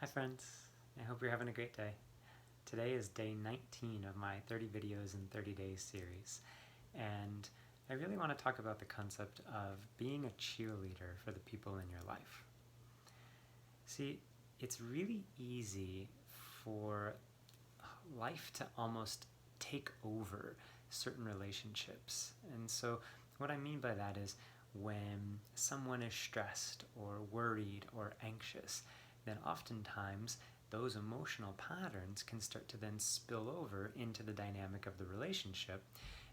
Hi friends, I hope you're having a great day. Today is day 19 of my 30 videos in 30 days series, and I really want to talk about the concept of being a cheerleader for the people in your life. See, it's really easy for life to almost take over certain relationships. And so what I mean by that is when someone is stressed or worried or anxious, then oftentimes those emotional patterns can start to then spill over into the dynamic of the relationship,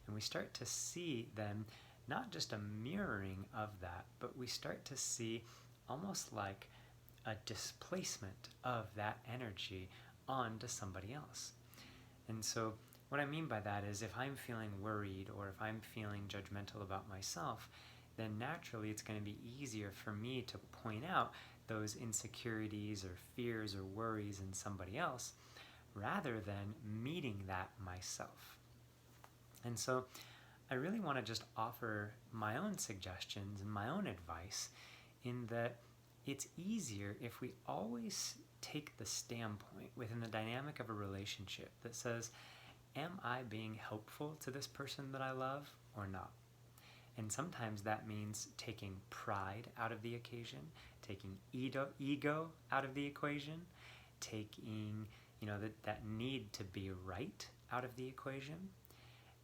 and we start to see then not just a mirroring of that, but we start to see almost like a displacement of that energy onto somebody else. And so what I mean by that is if I'm feeling worried or if I'm feeling judgmental about myself, then naturally it's going to be easier for me to point out those insecurities or fears or worries in somebody else rather than meeting that myself. And so I really want to just offer my own suggestions and my own advice in that it's easier if we always take the standpoint within the dynamic of a relationship that says, am I being helpful to this person that I love or not? And sometimes that means taking pride out of the occasion, taking ego out of the equation, taking that need to be right out of the equation,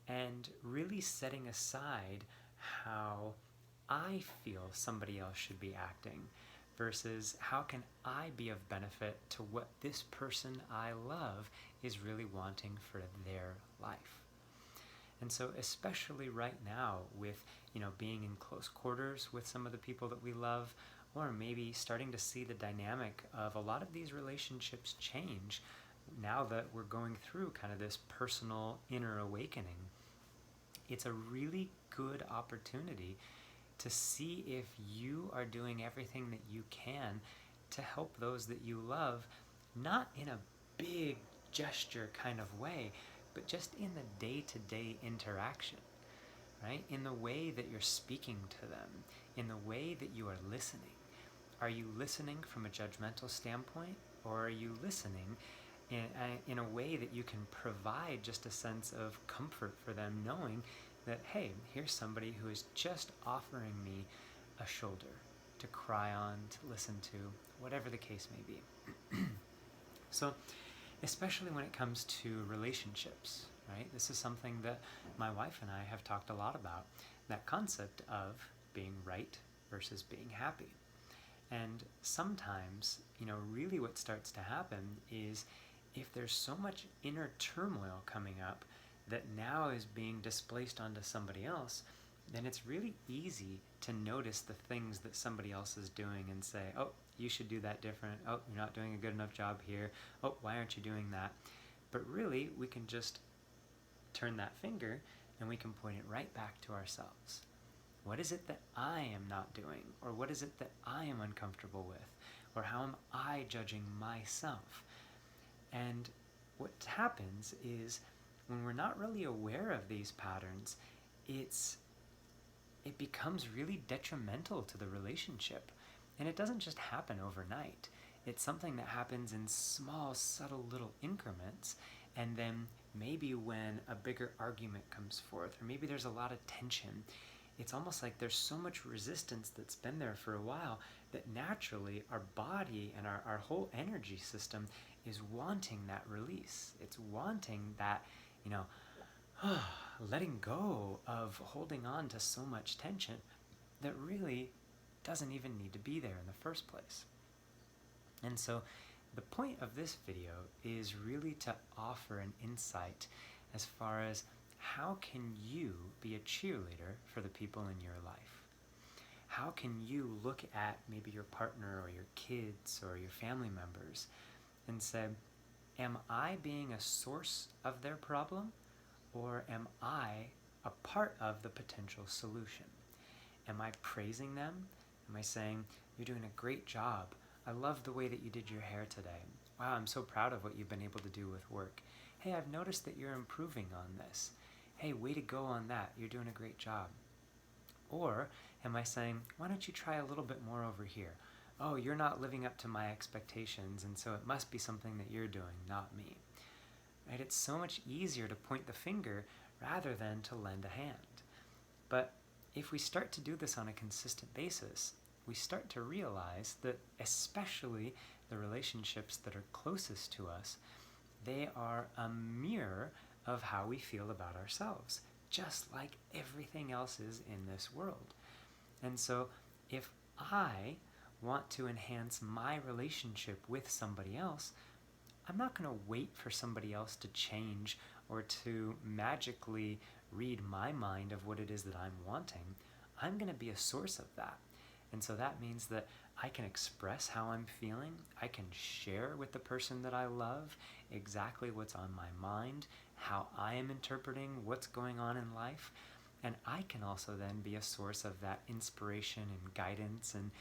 and really setting aside how I feel somebody else should be acting versus how can I be of benefit to what this person I love is really wanting for their life. And so especially right now with being in close quarters with some of the people that we love, or maybe starting to see the dynamic of a lot of these relationships change now that we're going through kind of this personal inner awakening, it's a really good opportunity to see if you are doing everything that you can to help those that you love, not in a big gesture kind of way, but just in the day-to-day interaction, right? In the way that you're speaking to them, in the way that you are listening. Are you listening from a judgmental standpoint, or are you listening in a way that you can provide just a sense of comfort for them, knowing that, hey, here's somebody who is just offering me a shoulder to cry on, to listen to, whatever the case may be. So, especially when it comes to relationships, right? This is something that my wife and I have talked a lot about, that concept of being right versus being happy. And sometimes, really what starts to happen is if there's so much inner turmoil coming up that now is being displaced onto somebody else, then it's really easy to notice the things that somebody else is doing and say, oh, you should do that different. Oh, you're not doing a good enough job here. Oh, why aren't you doing that? But really, we can just turn that finger and we can point it right back to ourselves. What is it that I am not doing? Or what is it that I am uncomfortable with? Or how am I judging myself? And what happens is when we're not really aware of these patterns, it becomes really detrimental to the relationship. And it doesn't just happen overnight. It's something that happens in small, subtle little increments, and then maybe when a bigger argument comes forth, or maybe there's a lot of tension, it's almost like there's so much resistance that's been there for a while that naturally our body and our whole energy system is wanting that release. It's wanting that, letting go of holding on to so much tension that really doesn't even need to be there in the first place. And so the point of this video is really to offer an insight as far as how can you be a cheerleader for the people in your life? How can you look at maybe your partner or your kids or your family members and say, am I being a source of their problem, or am I a part of the potential solution? Am I praising them? Am I saying, you're doing a great job. I love the way that you did your hair today. Wow, I'm so proud of what you've been able to do with work. Hey, I've noticed that you're improving on this. Hey, way to go on that. You're doing a great job. Or am I saying, why don't you try a little bit more over here? oh, you're not living up to my expectations, and so it must be something that you're doing, not me. Right? It's so much easier to point the finger rather than to lend a hand. But if we start to do this on a consistent basis, we start to realize that especially the relationships that are closest to us, they are a mirror of how we feel about ourselves, just like everything else is in this world. And so if I want to enhance my relationship with somebody else, I'm not going to wait for somebody else to change or to magically read my mind of what it is that I'm wanting. I'm going to be a source of that. And so that means that I can express how I'm feeling. I can share with the person that I love exactly what's on my mind, how I am interpreting what's going on in life. And I can also then be a source of that inspiration and guidance and,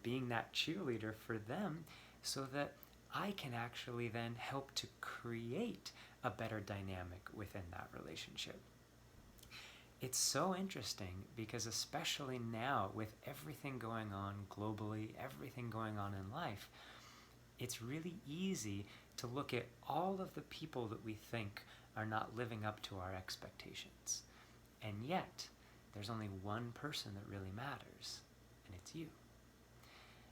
being that cheerleader for them, so that I can actually then help to create a better dynamic within that relationship. It's so interesting because especially now with everything going on globally, everything going on in life, it's really easy to look at all of the people that we think are not living up to our expectations. And yet, there's only one person that really matters, and it's you.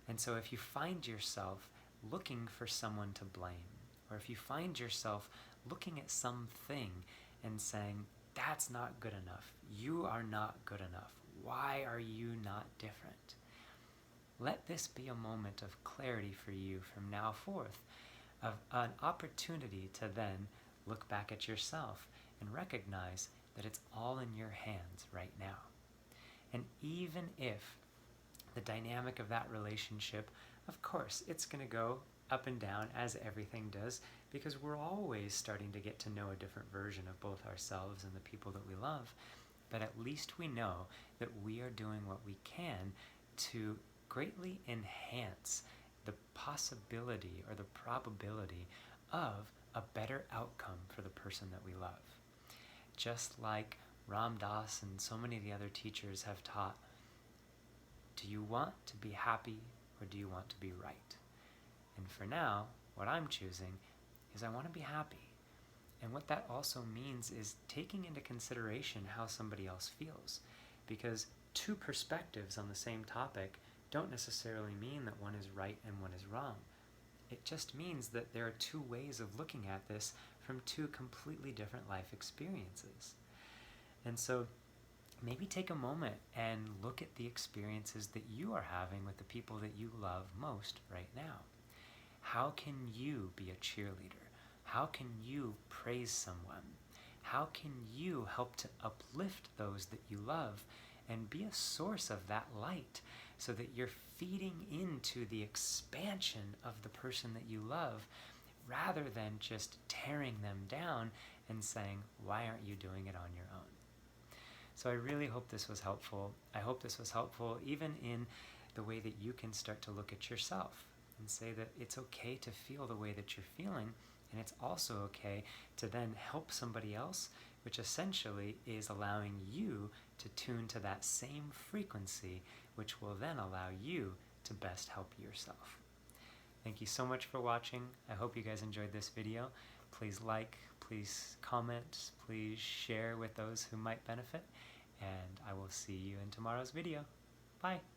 And so if you find yourself looking for someone to blame, or if you find yourself looking at something and saying, that's not good enough, you are not good enough, why are you not different? Let this be a moment of clarity for you from now forth, of an opportunity to then look back at yourself and recognize that it's all in your hands right now. And even if the dynamic of that relationship, of course, it's going to go up and down as everything does, because we're always starting to get to know a different version of both ourselves and the people that we love. But at least we know that we are doing what we can to greatly enhance the possibility or the probability of a better outcome for the person that we love. Just like Ram Dass and so many of the other teachers have taught, do you want to be happy or do you want to be right? And for now, what I'm choosing is I want to be happy. And what that also means is taking into consideration how somebody else feels. Because two perspectives on the same topic don't necessarily mean that one is right and one is wrong. It just means that there are two ways of looking at this from two completely different life experiences. And so maybe take a moment and look at the experiences that you are having with the people that you love most right now. How can you be a cheerleader? How can you praise someone? How can you help to uplift those that you love and be a source of that light so that you're feeding into the expansion of the person that you love rather than just tearing them down and saying, why aren't you doing it on your own? So I really hope this was helpful. I hope this was helpful even in the way that you can start to look at yourself and say that it's okay to feel the way that you're feeling, and it's also okay to then help somebody else, which essentially is allowing you to tune to that same frequency, which will then allow you to best help yourself. Thank you so much for watching. I hope you guys enjoyed this video. Please like, please comment, please share with those who might benefit, and I will see you in tomorrow's video. Bye!